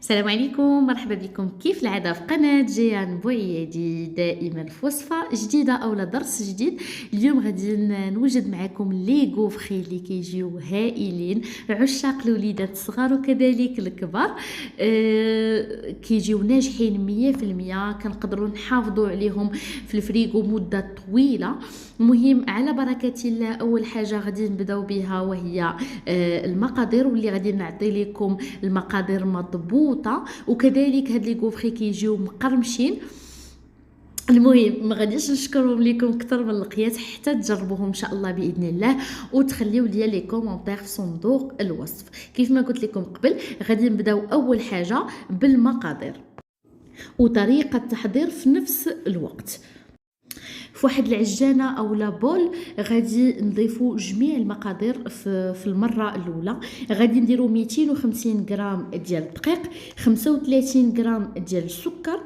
السلام عليكم، مرحبا بكم كيف العادة في قناة جيان بوعيادي، دائما في وصفة جديدة أو درس جديد. اليوم غادي نوجد معكم لي غوفخي اللي كيجيو هائلين، عشاق الوليدات الصغار وكذلك الكبار. كيجيو ناجحين 100%، كنقدروا نحافظوا عليهم في الفريغو مدة طويلة. المهم على بركة الله، أول حاجة غادي نبداو بها وهي المقادير، واللي غادي نعطي لكم المقادير مضبوطه، وكذلك هاد لي غوفري كيجيو مقرمشين. المهم ما غاديش نشكرهم لكم اكثر من القياس حتى تجربوهم ان شاء الله باذن الله، وتخليو لي لي كومونتير في صندوق الوصف. كيف ما قلت لكم قبل، غادي نبداو اول حاجه بالمقادير وطريقه التحضير في نفس الوقت. في واحد العجانه او لا بول غادي نضيفوا جميع المقادير في المره الاولى. غادي نديروا 250 غرام ديال الدقيق، 35 غرام ديال السكر،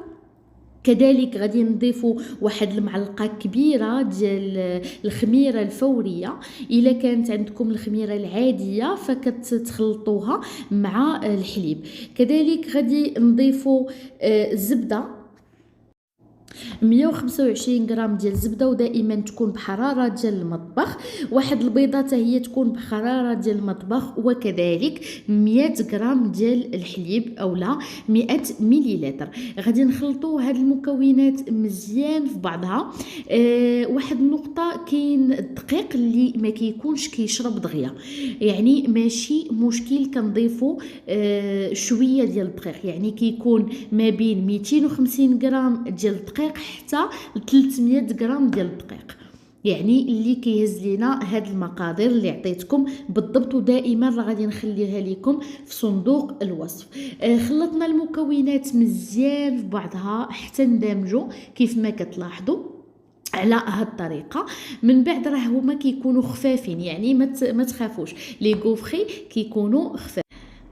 كذلك غادي نضيفوا واحد المعلقه كبيره ديال الخميره الفوريه. الا كانت عندكم الخميره العاديه فكتخلطوها مع الحليب. كذلك غادي نضيفوا الزبده، 125 غرام ديال الزبده، ودائما تكون بحراره ديال المطبخ. واحد البيضه حتى هي تكون بحراره ديال المطبخ، وكذلك 100 غرام ديال الحليب اولا 100 مليلتر. غادي نخلطوا هاد المكونات مزيان في بعضها. واحد النقطه، كاين الدقيق اللي ما كيكونش كيشرب دغيا، يعني ماشي مشكل كنضيفوا شويه ديال الدقيق، يعني كيكون ما بين 250 غرام ديال الدقيق حتى 300 غرام ديال الدقيق، يعني اللي كيهز لينا هاد المقادير اللي عطيتكم بالضبط، ودائما راه غادي نخليها لكم في صندوق الوصف. خلطنا المكونات مزيان في بعضها حتى ندمجوا كيف ما كتلاحظوا على هاد الطريقه. من بعد راه هما كيكونوا خفافين، يعني ما تخافوش، لي غوفري كيكونوا خفاف.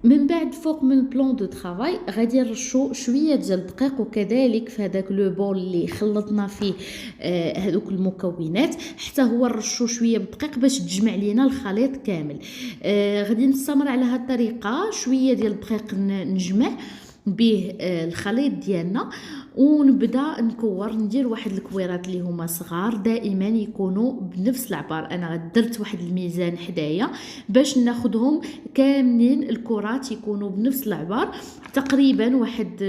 من بعد فوق من بلون دو طرافاي غادي نرشو شويه ديال الدقيق، وكذلك في هذاك لو بول اللي خلطنا فيه هذوك المكونات حتى هو نرشو شويه بالدقيق باش تجمع لينا الخليط كامل. غادي نستمر على هذه الطريقه، شويه ديال الدقيق نجمع به الخليط ديالنا، ونبدا نكور. ندير واحد الكويرات اللي هما صغار، دائما يكونوا بنفس العبار. انا درت واحد الميزان حدايا باش ناخذهم كاملين، الكرات يكونوا بنفس العبار، تقريبا واحد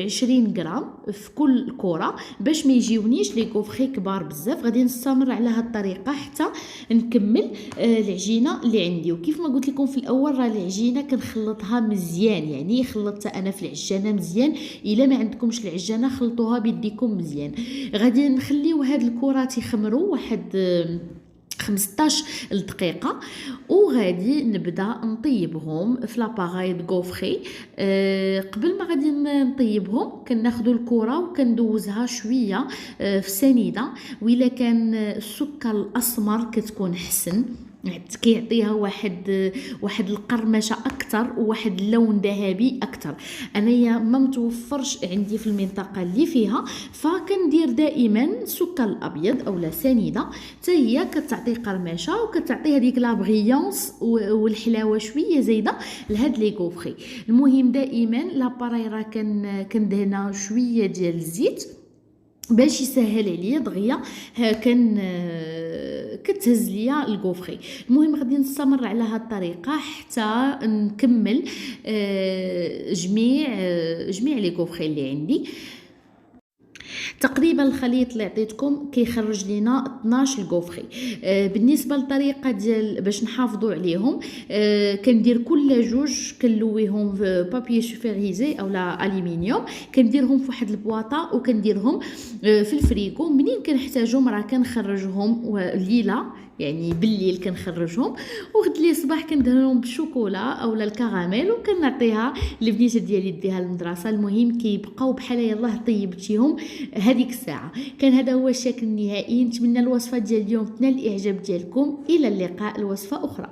20 غرام في كل كره باش ما يجيونيش لي غوفري كبار بزاف. غادي نستمر على هذه الطريقه حتى نكمل العجينه اللي عندي. وكيف ما قلت لكم في الاول، راه العجينه كنخلطها مزيان، يعني خلطتها انا في العجانه مزيان. الا ما عندكمش العجانه خلطوها بيديكم مزيان. غادي نخليو هاد الكرات يخمروا واحد 15 دقيقه، وغادي نبدا نطيبهم في لاباغاي دو غوفري. قبل ما غادي نطيبهم كناخذوا الكره وكندوزها شويه في سنيده، والا كان السكر الاسمر كتكون حسن، كيعطيها واحد القرمشه اكثر وواحد اللون ذهبي اكثر. انايا ما متوفرش عندي في المنطقه اللي فيها، فكندير دائما سكر الابيض اولا سنيده، حتى هي كتعطي قرمشه وكتعطي هذيك لا بريونس والحلاوه شويه زايده لهاد لي غوفري. المهم دائما لاباراي راه كندهنا شويه ديال الزيت باش يسهل عليا دغيا كتهز ليا الغوفري. المهم غادي نستمر على هذه الطريقه حتى نكمل جميع لي غوفري اللي عندي. تقريبا الخليط اللي عطيتكم كيخرج لينا 12 غوفري. بالنسبه للطريقه ديال باش نحافظوا عليهم، كندير كل جوج كنلويهم في بابي سوفيريزي اولا الومنيوم، كنديرهم في واحد البواطه وكنديرهم في الفريغو. منين كنحتاجهم راه كنخرجهم الليله، يعني بالليل كنخرجهم، وغد لي صباح كندهنهم بالشوكولا اولا الكراميل وكنعطيها لبنيته ديالي ديها المدرسه. المهم كيبقاو بحال يلاه طيبتيهم هذيك الساعه. كان هذا هو الشكل النهائي. نتمنى الوصفه ديال اليوم تنال الاعجاب ديالكم. الى اللقاء، الوصفه اخرى.